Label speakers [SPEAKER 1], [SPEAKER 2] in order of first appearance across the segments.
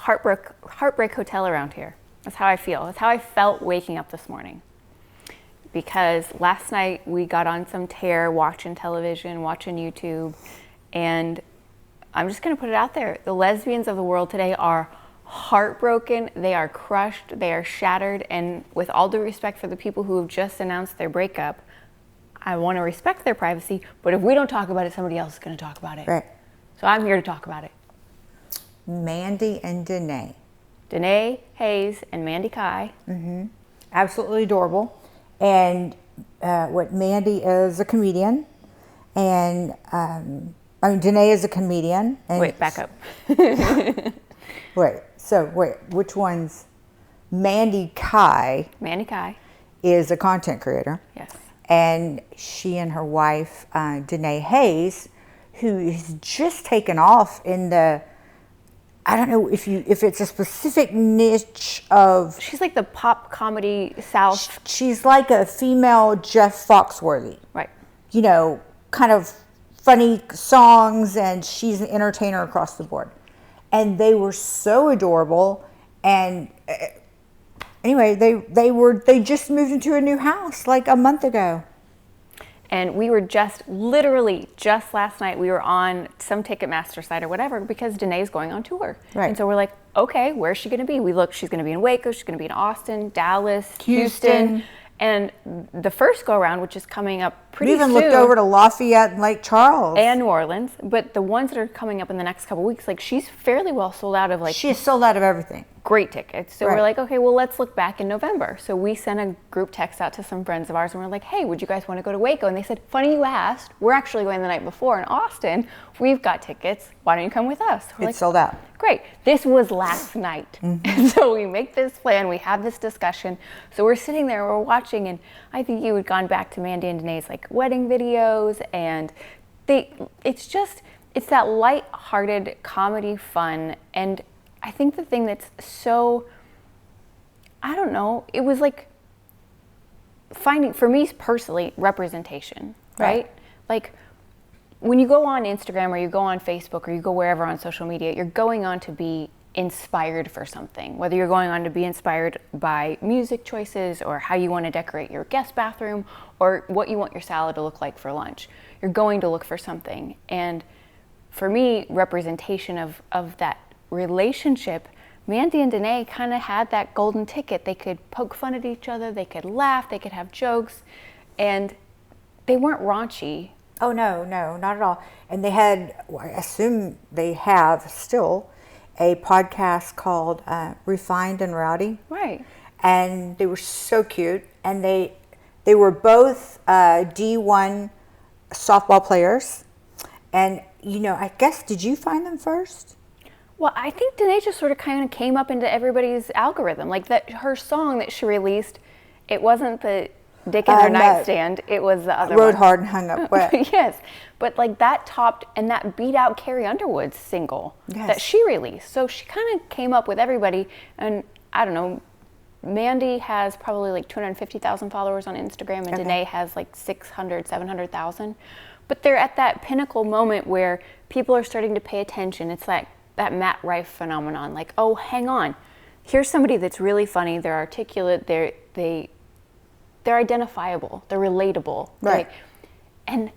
[SPEAKER 1] Heartbreak Hotel around here. That's how I feel. That's how I felt waking up this morning. Because last night we got on some tear watching television, watching YouTube, and I'm just going to put it out there. The lesbians of the world today are heartbroken. They are crushed. They are shattered. And with all due respect for the people who have just announced their breakup, I want to respect their privacy. But if we don't talk about it, somebody else is going to talk about it.
[SPEAKER 2] Right.
[SPEAKER 1] So I'm here to talk about it.
[SPEAKER 2] Mandie and Danae.
[SPEAKER 1] Danae Hayes and Mandie Kai.
[SPEAKER 2] Mm-hmm. Absolutely adorable. And Mandie is a comedian. And Danae is a comedian. And
[SPEAKER 1] wait, back up.
[SPEAKER 2] Wait, which one's Mandie Kai?
[SPEAKER 1] Mandie Kai
[SPEAKER 2] is a content creator.
[SPEAKER 1] Yes.
[SPEAKER 2] And she and her wife, Danae Hayes, who has just taken off in the, I don't know if it's a specific niche of.
[SPEAKER 1] She's like the pop comedy South.
[SPEAKER 2] She's like a female Jeff Foxworthy.
[SPEAKER 1] Right.
[SPEAKER 2] You know, kind of funny songs, and she's an entertainer across the board. And they were so adorable. And anyway, they just moved into a new house like a month ago.
[SPEAKER 1] And we were literally just last night, we were on some Ticketmaster site or whatever because Danae's going on tour.
[SPEAKER 2] Right.
[SPEAKER 1] And so we're like, okay, where's she going to be? We look, she's going to be in Waco, she's going to be in Austin, Dallas, Houston. And the first go around, which is coming up pretty soon.
[SPEAKER 2] We even looked over to Lafayette and Lake Charles.
[SPEAKER 1] And New Orleans. But the ones that are coming up in the next couple of weeks, like she's fairly well sold out of like.
[SPEAKER 2] She is sold out of everything.
[SPEAKER 1] Great tickets. So we're like, okay, well, let's look back in November. So we sent a group text out to some friends of ours and we're like, hey, would you guys want to go to Waco? And they said, funny you asked. We're actually going the night before in Austin. We've got tickets. Why don't you come with us? We're
[SPEAKER 2] it's sold out.
[SPEAKER 1] Great. This was last night.
[SPEAKER 2] Mm-hmm.
[SPEAKER 1] And so we make this plan. We have this discussion. So we're sitting there, we're watching, and I think you had gone back to Mandie and Danae's like wedding videos, and it's that light-hearted comedy fun. And I think the thing that's so, I don't know, it was like finding, for me personally, representation, right? Like when you go on Instagram or you go on Facebook or you go wherever on social media, you're going on to be inspired for something, whether you're going on to be inspired by music choices or how you want to decorate your guest bathroom or what you want your salad to look like for lunch. You're going to look for something. And for me, representation of that relationship, Mandie and Danae kind of had that golden ticket. They could poke fun at each other, they could laugh, they could have jokes, and they weren't raunchy.
[SPEAKER 2] Oh, no, not at all. And they had, I assume they have still, a podcast called Refined and Rowdy.
[SPEAKER 1] Right.
[SPEAKER 2] And they were so cute. And they were both D1 softball players. And, you know, I guess, did you find them first?
[SPEAKER 1] Well, I think Danae just sort of kind of came up into everybody's algorithm. Like that, her song that she released, it wasn't the Dick in Her Nightstand, it was the other
[SPEAKER 2] Rode
[SPEAKER 1] one.
[SPEAKER 2] Hard and Hung Up Wet.
[SPEAKER 1] Yes, but like that topped, and that beat out Carrie Underwood's single that she released. So she kind of came up with everybody, and I don't know, Mandie has probably like 250,000 followers on Instagram, and Danae has like 600, 700,000. But they're at that pinnacle moment where people are starting to pay attention. It's like that Matt Rife phenomenon, like, oh, hang on, here's somebody that's really funny, they're articulate, they're identifiable, they're relatable.
[SPEAKER 2] Right.
[SPEAKER 1] And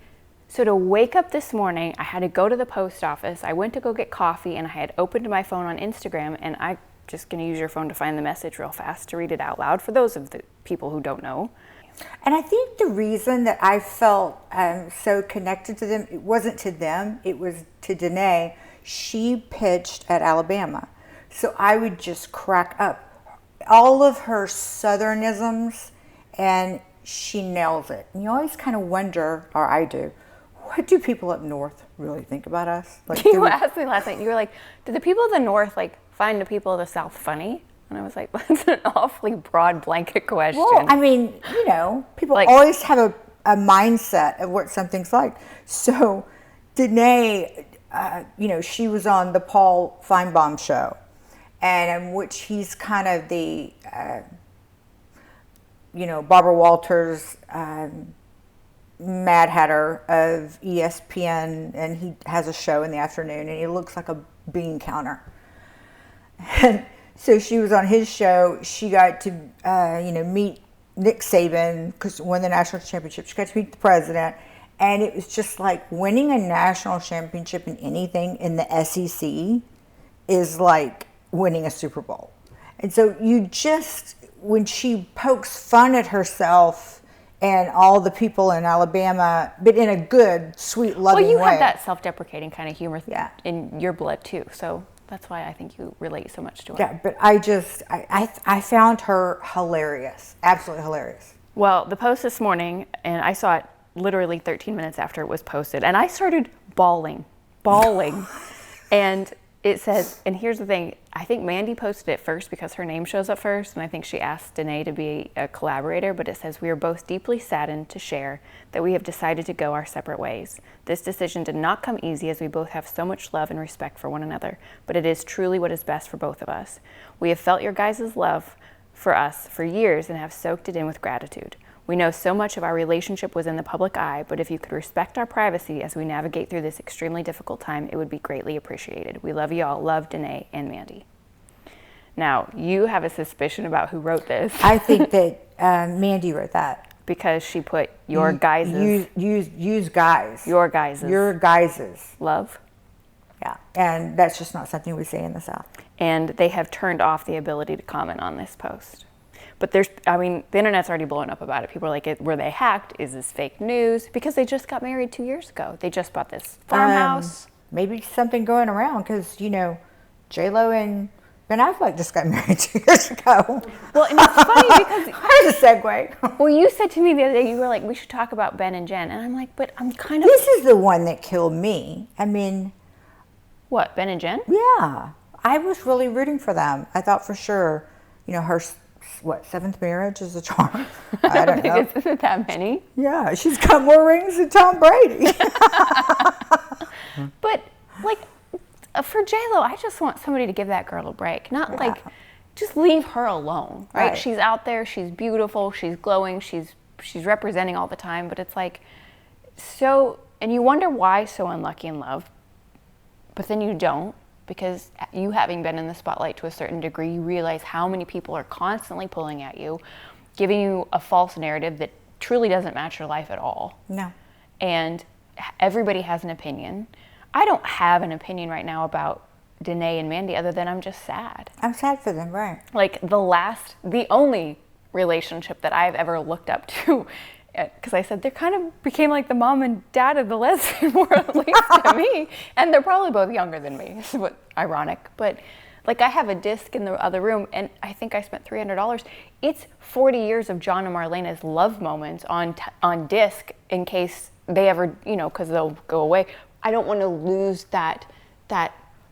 [SPEAKER 1] so to wake up this morning, I had to go to the post office, I went to go get coffee, and I had opened my phone on Instagram, and I'm just gonna use your phone to find the message real fast to read it out loud for those of the people who don't know.
[SPEAKER 2] And I think the reason that I felt so connected to them, it wasn't to them, it was to Danae. She pitched at Alabama. So I would just crack up. All of her southernisms, and she nails it. And you always kind of wonder, or I do, what do people up north really think about us? Like,
[SPEAKER 1] you asked me last night, you were like, did the people of the north like find the people of the south funny? And I was like, that's an awfully broad blanket question.
[SPEAKER 2] Well, I mean, you know, people like, always have a mindset of what something's like. So Danae, you know, she was on the Paul Feinbaum show, and in which he's kind of the, you know, Barbara Walters, Mad Hatter of ESPN, and he has a show in the afternoon, and he looks like a bean counter. And so she was on his show. She got to, meet Nick Saban because won the national championship. She got to meet the president. And it was just like winning a national championship in anything in the SEC is like winning a Super Bowl. And so when she pokes fun at herself and all the people in Alabama, but in a good, sweet, loving way.
[SPEAKER 1] Well, you have that self-deprecating kind of humor
[SPEAKER 2] Yeah.
[SPEAKER 1] in your blood too. So that's why I think you relate so much to her.
[SPEAKER 2] Yeah, but I found her hilarious. Absolutely hilarious.
[SPEAKER 1] Well, the post this morning, and I saw it literally 13 minutes after it was posted, and I started bawling. And it says, and here's the thing, I think Mandie posted it first because her name shows up first, and I think she asked Danae to be a collaborator, but it says, "We are both deeply saddened to share that we have decided to go our separate ways. This decision did not come easy as we both have so much love and respect for one another, but it is truly what is best for both of us. We have felt your guys' love for us for years and have soaked it in with gratitude. We know so much of our relationship was in the public eye, but if you could respect our privacy as we navigate through this extremely difficult time, it would be greatly appreciated. We love you all. Love, Danae and Mandie." Now, you have a suspicion about who wrote this.
[SPEAKER 2] I think that Mandie wrote that.
[SPEAKER 1] Because she put your guys'
[SPEAKER 2] Use guys.
[SPEAKER 1] Your guys' love.
[SPEAKER 2] Yeah, and that's just not something we say in the South.
[SPEAKER 1] And they have turned off the ability to comment on this post. But the internet's already blown up about it. People are like, were they hacked? Is this fake news? Because they just got married 2 years ago. They just bought this farmhouse.
[SPEAKER 2] Maybe something going around because, Jlo and Ben Affleck just got married 2 years ago.
[SPEAKER 1] Well, and it's funny because...
[SPEAKER 2] There's a segue.
[SPEAKER 1] Well, you said to me the other day, you were like, we should talk about Ben and Jen. And I'm like, but I'm kind of...
[SPEAKER 2] This is the one that killed me. I mean...
[SPEAKER 1] What, Ben and Jen?
[SPEAKER 2] Yeah. I was really rooting for them. I thought for sure, her... seventh marriage is a charm? I don't know.
[SPEAKER 1] Think it's that many.
[SPEAKER 2] Yeah, she's got more rings than Tom Brady.
[SPEAKER 1] But for Jlo, I just want somebody to give that girl a break. Not just leave her alone, right? She's out there, she's beautiful, she's glowing, she's representing all the time, but it's like and you wonder why so unlucky in love, but then you don't. Because you having been in the spotlight to a certain degree, you realize how many people are constantly pulling at you, giving you a false narrative that truly doesn't match your life at all.
[SPEAKER 2] No.
[SPEAKER 1] And everybody has an opinion. I don't have an opinion right now about Danae and Mandie other than I'm just sad.
[SPEAKER 2] I'm sad for them, right?
[SPEAKER 1] Like the only relationship that I've ever looked up to, because I said they kind of became like the mom and dad of the lesbian world, at least to me. And they're probably both younger than me. It's ironic. But I have a disc in the other room, and I think I spent $300. It's 40 years of John and Marlena's love moments on disc in case they ever, because they'll go away. I don't want to lose that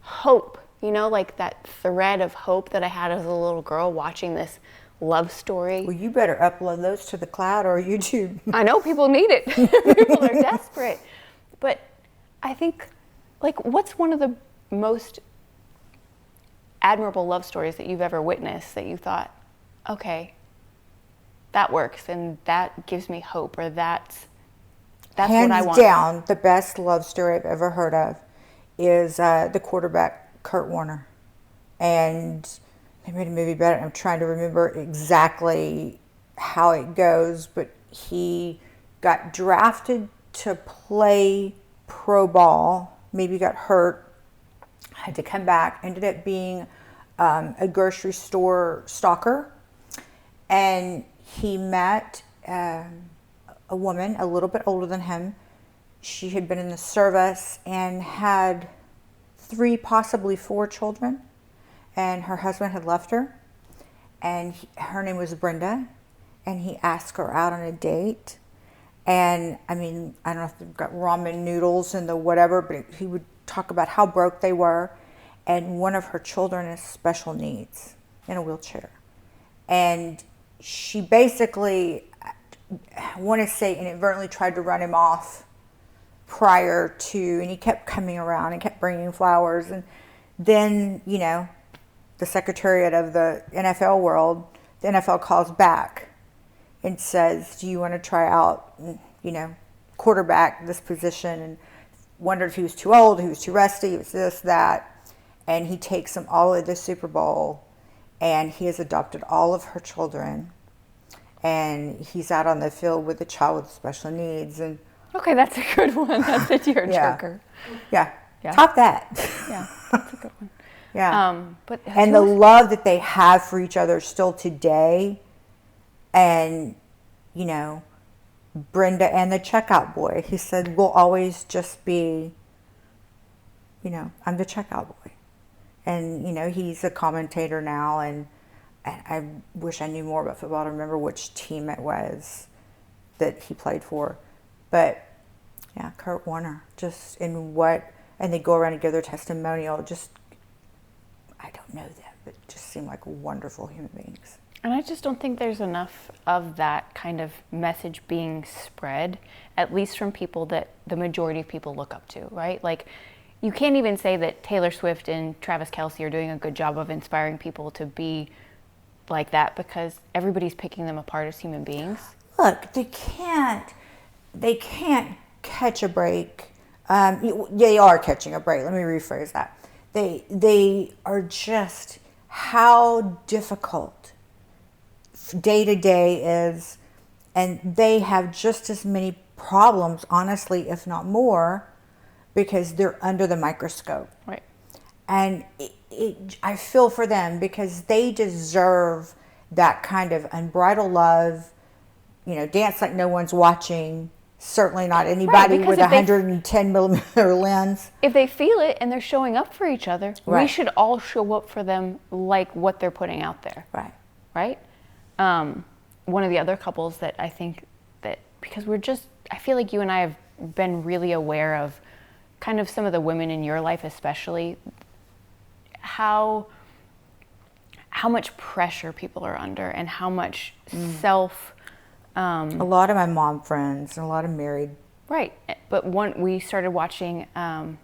[SPEAKER 1] hope, that thread of hope that I had as a little girl watching this love story.
[SPEAKER 2] Well, you better upload those to the cloud or YouTube.
[SPEAKER 1] I know people need it. People are desperate. But I think, what's one of the most admirable love stories that you've ever witnessed that you thought, okay, that works and that gives me hope, or that's
[SPEAKER 2] Hands
[SPEAKER 1] what I want.
[SPEAKER 2] Hands down, the best love story I've ever heard of is the quarterback, Kurt Warner. And they made a movie about it. I'm trying to remember exactly how it goes, but he got drafted to play pro ball, maybe got hurt, had to come back, ended up being a grocery store stalker, and he met a woman a little bit older than him. She had been in the service and had 3, possibly 4 children. And her husband had left her, and her name was Brenda, and he asked her out on a date. And I don't know if they've got ramen noodles and the whatever, but he would talk about how broke they were. And one of her children has special needs, in a wheelchair. And she basically, I want to say, inadvertently tried to run him off prior to, and he kept coming around and kept bringing flowers. And then, the secretariat of the NFL world, the NFL calls back and says, do you want to try out, quarterback this position? And wondered if he was too old, he was too rusty, it was this, that. and he takes them all at the Super Bowl, and he has adopted all of her children, and he's out on the field with a child with special needs. And
[SPEAKER 1] okay, that's a good one. That's a tearjerker.
[SPEAKER 2] Yeah. Top that.
[SPEAKER 1] Yeah, that's a good one.
[SPEAKER 2] Yeah.
[SPEAKER 1] But
[SPEAKER 2] and the love that they have for each other still today, and you know, Brenda and the checkout boy. He said, we'll always just be, you know, I'm the checkout boy. And, you know, he's a commentator now, and I wish I knew more about football to remember which team it was that he played for. But, yeah, Kurt Warner, just in what, and they go around and give their testimonial, just, I don't know them, but just seem like wonderful human beings.
[SPEAKER 1] And I just don't think there's enough of that kind of message being spread, at least from people that the majority of people look up to, right? Like, you can't even say that Taylor Swift and Travis Kelce are doing a good job of inspiring people to be like that, because everybody's picking them apart as human beings.
[SPEAKER 2] Look, they can't catch a break. They are catching a break. Let me rephrase that. They are just how difficult day to day is, and they have just as many problems, honestly, if not more, because they're under the microscope.
[SPEAKER 1] Right.
[SPEAKER 2] And I feel for them, because they deserve that kind of unbridled love. You know, dance like no one's watching. Certainly not anybody with a 110 millimeter lens.
[SPEAKER 1] If they feel it and they're showing up for each other,
[SPEAKER 2] right.
[SPEAKER 1] We should all show up for them like what they're putting out there.
[SPEAKER 2] Right.
[SPEAKER 1] Right? One of the other couples that I think that, because I feel like you and I have been really aware of kind of some of the women in your life, especially how much pressure people are under, and how much
[SPEAKER 2] a lot of my mom friends and a lot of married.
[SPEAKER 1] Right. But we started watching
[SPEAKER 2] the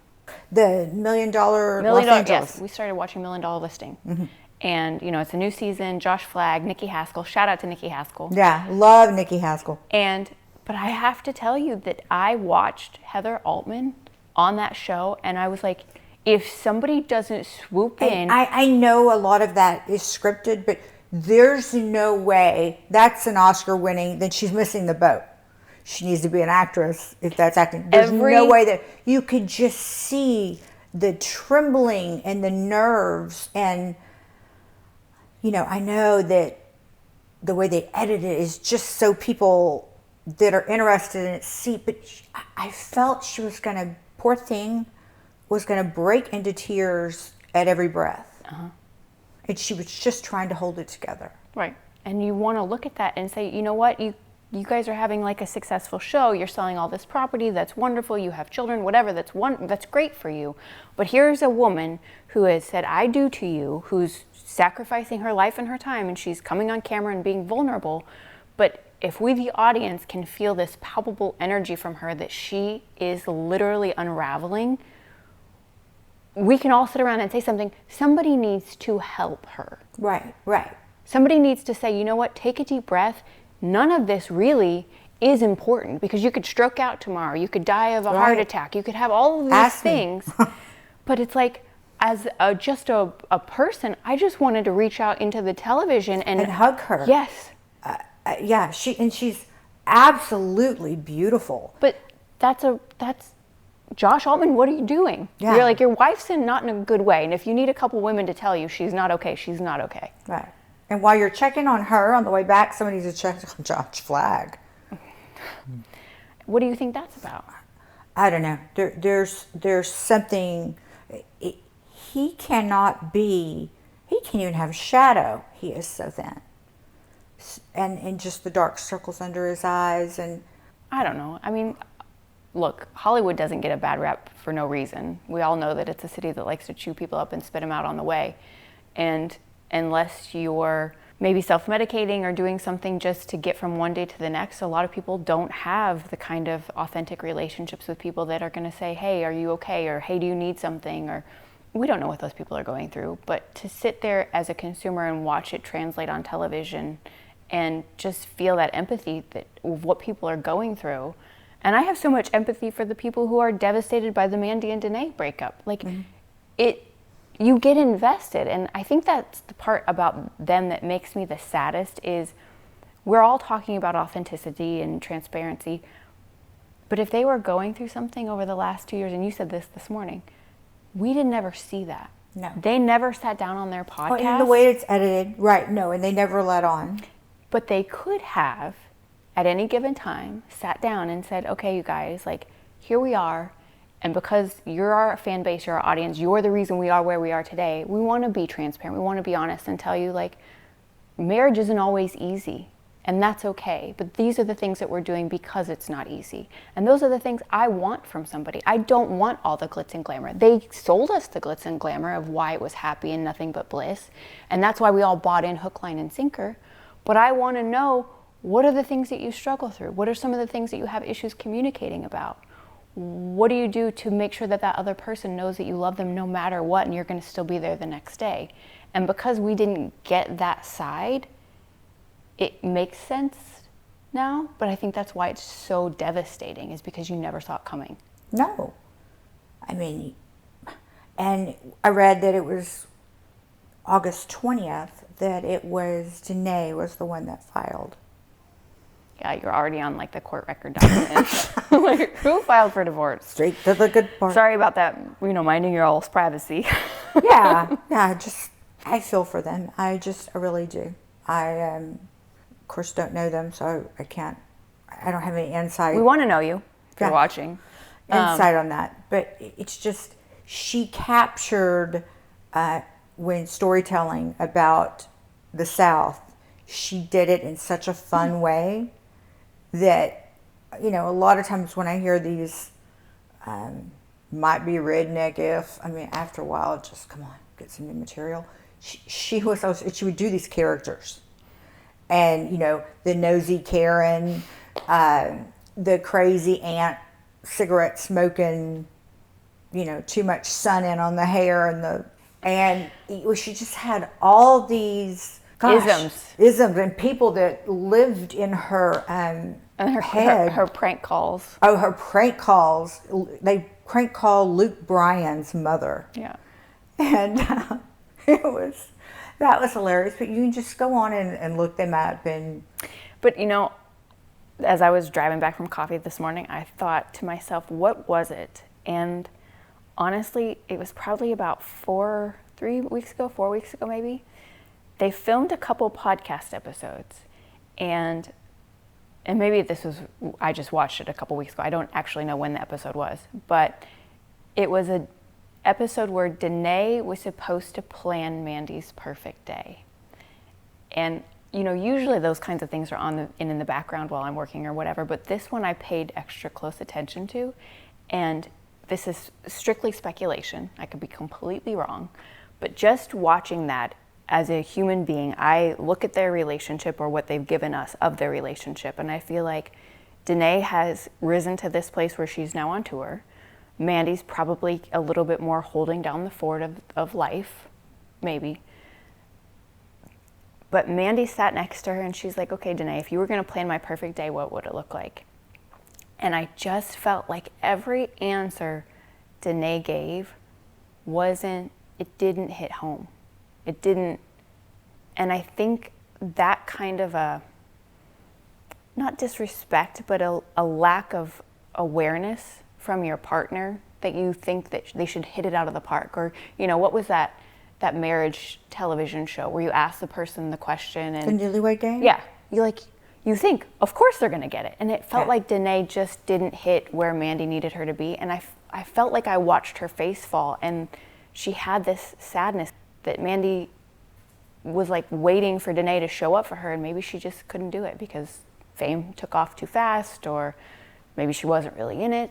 [SPEAKER 2] $1 Million Los Angeles.
[SPEAKER 1] Yes, we started watching $1 Million Listing. Mm-hmm. And, you know, it's a new season. Josh Flagg, Nikki Haskell. Shout out to Nikki Haskell.
[SPEAKER 2] Yeah, love Nikki Haskell.
[SPEAKER 1] But I have to tell you that I watched Heather Altman on that show, and I was like, if somebody doesn't swoop in.
[SPEAKER 2] I know a lot of that is scripted, but there's no way that's an Oscar winning, then she's missing the boat. She needs to be an actress if that's acting. There's no way that you could just see the trembling and the nerves. And, you know, I know that the way they edit it is just so people that are interested in it see, but I felt she was going to, poor thing, was going to break into tears at every breath. Uh-huh. And she was just trying to hold it together.
[SPEAKER 1] Right. And you want to look at that and say, you know what, you guys are having like a successful show. You're selling all this property. That's wonderful. You have children, whatever. That's great for you. But here's a woman who has said, I do to you, who's sacrificing her life and her time, and she's coming on camera and being vulnerable. But if we, the audience, can feel this palpable energy from her that she is literally unraveling, we can all sit around and say something. Somebody needs to help her.
[SPEAKER 2] Right, right.
[SPEAKER 1] Somebody needs to say, you know what, take a deep breath. None of this really is important, because you could stroke out tomorrow. You could die of a heart attack. You could have all of these things. But it's like, as just a person, I just wanted to reach out into the television and
[SPEAKER 2] hug her.
[SPEAKER 1] Yes.
[SPEAKER 2] Yeah, she's absolutely beautiful.
[SPEAKER 1] But that's Josh Altman, what are you doing? Yeah. You're like, your wife's not in a good way. And if you need a couple women to tell you she's not okay, she's not okay.
[SPEAKER 2] Right. And while you're checking on her on the way back, somebody needs to check on Josh Flagg.
[SPEAKER 1] What do you think that's about?
[SPEAKER 2] I don't know. There's something. He can't even have a shadow. He is so thin. And just the dark circles under his eyes. And
[SPEAKER 1] I don't know. I mean, look, Hollywood doesn't get a bad rep for no reason. We all know that it's a city that likes to chew people up and spit them out on the way. And unless you're maybe self-medicating or doing something just to get from one day to the next, a lot of people don't have the kind of authentic relationships with people that are going to say, hey, are you okay? Or hey, do you need something? Or we don't know what those people are going through. But to sit there as a consumer and watch it translate on television and just feel that empathy of what people are going through. And I have so much empathy for the people who are devastated by the Mandie and Danae breakup. Like, you get invested. And I think that's the part about them that makes me the saddest is we're all talking about authenticity and transparency. But if they were going through something over the last 2 years, and you said this morning, we didn't ever see that.
[SPEAKER 2] No.
[SPEAKER 1] They never sat down on their podcast.
[SPEAKER 2] And the way it's edited, right, no, and they never let on.
[SPEAKER 1] But they could have, at any given time, sat down and said, okay, you guys, like, here we are. And because you're our fan base, you're our audience, you're the reason we are where we are today, we want to be transparent. We want to be honest and tell you, like, marriage isn't always easy. And that's okay. But these are the things that we're doing because it's not easy. And those are the things I want from somebody. I don't want all the glitz and glamour. They sold us the glitz and glamour of why it was happy and nothing but bliss. And that's why we all bought in hook, line, and sinker. But I want to know, what are the things that you struggle through? What are some of the things that you have issues communicating about? What do you do to make sure that that other person knows that you love them no matter what and you're going to still be there the next day? And because we didn't get that side, it makes sense now, but I think that's why it's so devastating, is because you never saw it coming.
[SPEAKER 2] No. I mean, and I read that it was August 20th that it was Danae was the one that filed.
[SPEAKER 1] Yeah, you're already on like the court record documents. Like, who filed for divorce?
[SPEAKER 2] Straight to the good part.
[SPEAKER 1] Sorry about that, minding your all's privacy.
[SPEAKER 2] Yeah, I feel for them. I really do. I, of course, don't know them, so I don't have any insight.
[SPEAKER 1] We want to know you if you're watching.
[SPEAKER 2] Insight on that. But it's just, she captured, when storytelling about the South, she did it in such a fun way that, a lot of times when I hear these, might be redneck after a while, just come on, get some new material. She would do these characters. And, the nosy Karen, the crazy aunt, cigarette smoking, too much sun in on the hair, and she just had all these isms and people that lived in her and her head.
[SPEAKER 1] Her prank calls.
[SPEAKER 2] Oh, her prank calls. They prank call Luke Bryan's mother.
[SPEAKER 1] Yeah.
[SPEAKER 2] And that was hilarious. But you can just go on and look them up.
[SPEAKER 1] But as I was driving back from coffee this morning, I thought to myself, what was it? And honestly, it was probably about 4 weeks ago maybe. They filmed a couple podcast episodes, and maybe I just watched it a couple weeks ago. I don't actually know when the episode was, but it was an episode where Danae was supposed to plan Mandie's perfect day. And usually those kinds of things are in the background while I'm working or whatever, but this one I paid extra close attention to, and this is strictly speculation. I could be completely wrong, but just watching that, as a human being, I look at their relationship or what they've given us of their relationship, and I feel like Danae has risen to this place where she's now on tour. Mandie's probably a little bit more holding down the fort of life, maybe. But Mandie sat next to her and she's like, okay, Danae, if you were going to plan my perfect day, what would it look like? And I just felt like every answer Danae gave it didn't hit home. It didn't. And I think that kind of not disrespect, but a lack of awareness from your partner, that you think that they should hit it out of the park. Or, what was that marriage television show where you ask the person the question and
[SPEAKER 2] the Newlywed Game?
[SPEAKER 1] Yeah. You think, of course they're going to get it. And it felt like Danae just didn't hit where Mandie needed her to be. And I felt like I watched her face fall, and she had this sadness that Mandie was like waiting for Danae to show up for her, and maybe she just couldn't do it because fame took off too fast, or maybe she wasn't really in it.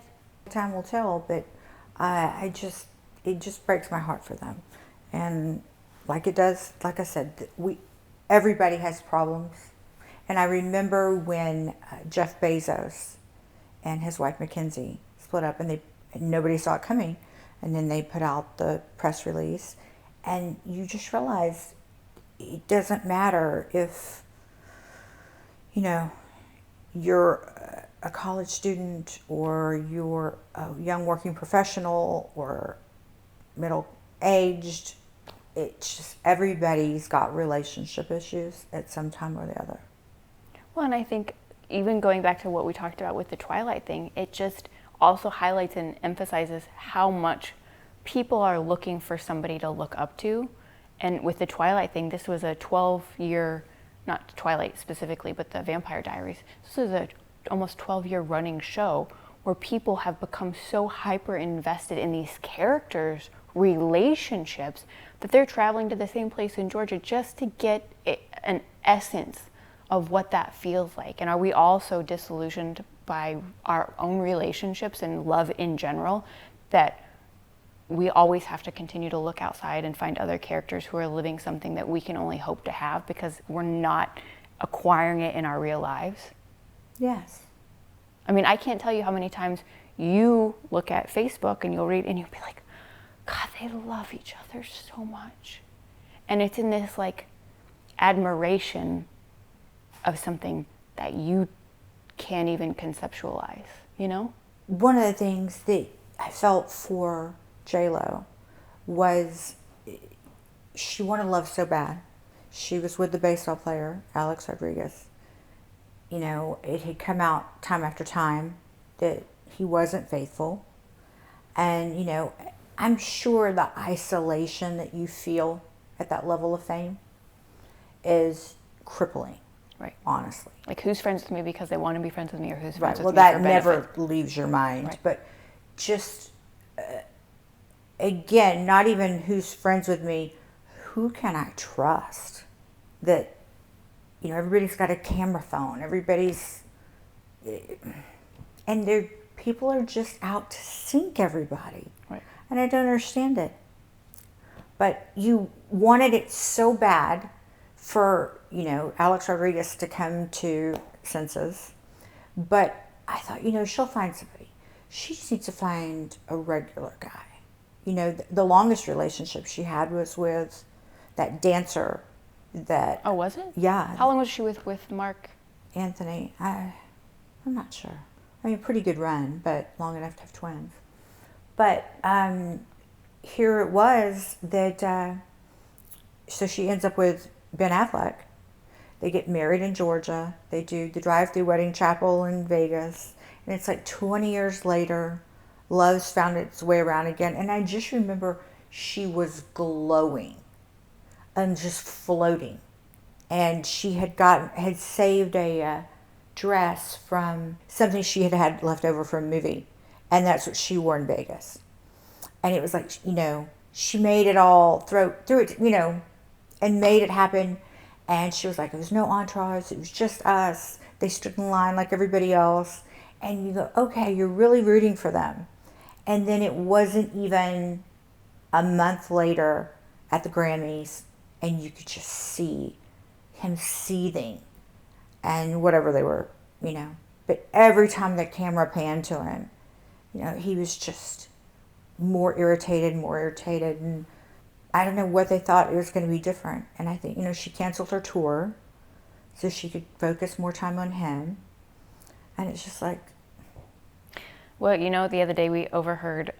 [SPEAKER 2] Time will tell, but it just breaks my heart for them. And like it does, like I said, everybody has problems. And I remember when Jeff Bezos and his wife Mackenzie split up, and nobody saw it coming, and then they put out the press release, and you just realize it doesn't matter if you're a college student, or you're a young working professional, or middle aged. It's just everybody's got relationship issues at some time or the other.
[SPEAKER 1] Well, and I think even going back to what we talked about with the Twilight thing, it just also highlights and emphasizes how much people are looking for somebody to look up to. And with the Twilight thing, this was a 12-year, not Twilight specifically, but the Vampire Diaries. This was a almost 12-year running show where people have become so hyper invested in these characters' relationships that they're traveling to the same place in Georgia just to get an essence of what that feels like. And are we all so disillusioned by our own relationships and love in general that we always have to continue to look outside and find other characters who are living something that we can only hope to have because we're not acquiring it in our real lives?
[SPEAKER 2] Yes.
[SPEAKER 1] I mean, I can't tell you how many times you look at Facebook and you'll read and you'll be like, God, they love each other so much. And it's in this like admiration of something that you can't even conceptualize, you know?
[SPEAKER 2] One of the things that I felt for Jlo was she wanted love so bad. She was with the baseball player, Alex Rodriguez. You know, it had come out time after time that he wasn't faithful. And, you know, I'm sure the isolation that you feel at that level of fame is crippling.
[SPEAKER 1] Right.
[SPEAKER 2] Honestly.
[SPEAKER 1] Like who's friends with me because they want to be friends with me or who's friends
[SPEAKER 2] Right.
[SPEAKER 1] with
[SPEAKER 2] Well,
[SPEAKER 1] me for
[SPEAKER 2] that never
[SPEAKER 1] benefit.
[SPEAKER 2] leaves your mind.
[SPEAKER 1] Right.
[SPEAKER 2] But just, again, not even who's friends with me, who can I trust? That, you know, everybody's got a camera phone. Everybody's, and people are just out to sink everybody.
[SPEAKER 1] Right.
[SPEAKER 2] And I don't understand it. But you wanted it so bad for, you know, Alex Rodriguez to come to senses. But I thought, you know, she'll find somebody. She just needs to find a regular guy. You know, the longest relationship she had was with that dancer that...
[SPEAKER 1] Oh, was it?
[SPEAKER 2] Yeah.
[SPEAKER 1] How long was she with Mark?
[SPEAKER 2] Anthony. I'm not sure. I mean, pretty good run, but long enough to have twins. But here it was that... so she ends up with Ben Affleck. They get married in Georgia. They do the drive-through wedding chapel in Vegas. And it's like 20 years later, love's found its way around again. And I just remember she was glowing and just floating. And she had saved a dress from something she had left over from a movie. And that's what she wore in Vegas. And it was like, you know, she made it all through it, you know, and made it happen. And she was like, it was no entourage. It was just us. They stood in line like everybody else. And you go, okay, you're really rooting for them. And then it wasn't even a month later at the Grammys, and you could just see him seething and whatever they were, you know. But every time the camera panned to him, you know, he was just more irritated. And I don't know what they thought it was going to be different. And I think, you know, she canceled her tour so she could focus more time on him. And it's just like...
[SPEAKER 1] Well, you know, the other day we overheard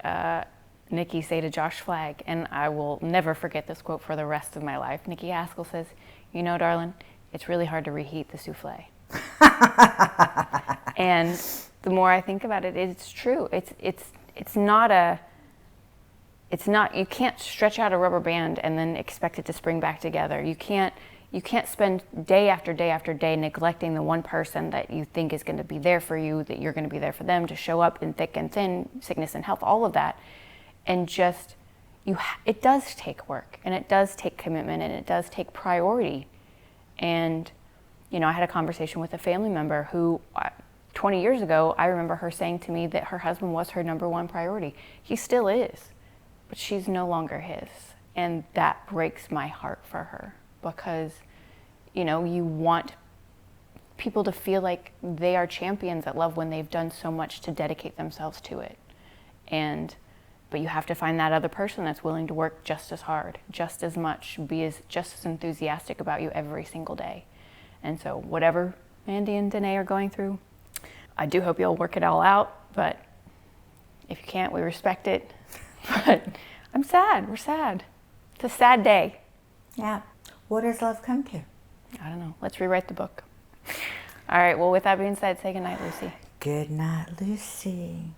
[SPEAKER 1] Nikki say to Josh Flagg, and I will never forget this quote for the rest of my life. Nikki Haskell says, you know, darling, it's really hard to reheat the souffle. And the more I think about it, it's true. It's not, you can't stretch out a rubber band and then expect it to spring back together. You can't spend day after day after day neglecting the one person that you think is going to be there for you, that you're going to be there for them, to show up in thick and thin, sickness and health, all of that. And just, it does take work, and it does take commitment, and it does take priority. And, you know, I had a conversation with a family member who, 20 years ago, I remember her saying to me that her husband was her number one priority. He still is, but she's no longer his. And that breaks my heart for her. Because, you know, you want people to feel like they are champions at love when they've done so much to dedicate themselves to it. But you have to find that other person that's willing to work just as hard, just as much, just as enthusiastic about you every single day. And so whatever Mandie and Danae are going through, I do hope you'll work it all out. But if you can't, we respect it. But I'm sad. We're sad. It's a sad day.
[SPEAKER 2] Yeah. What does love come to?
[SPEAKER 1] I don't know. Let's rewrite the book. All right. Well, with that being said, say goodnight, Lucy.
[SPEAKER 2] Good night, Lucy.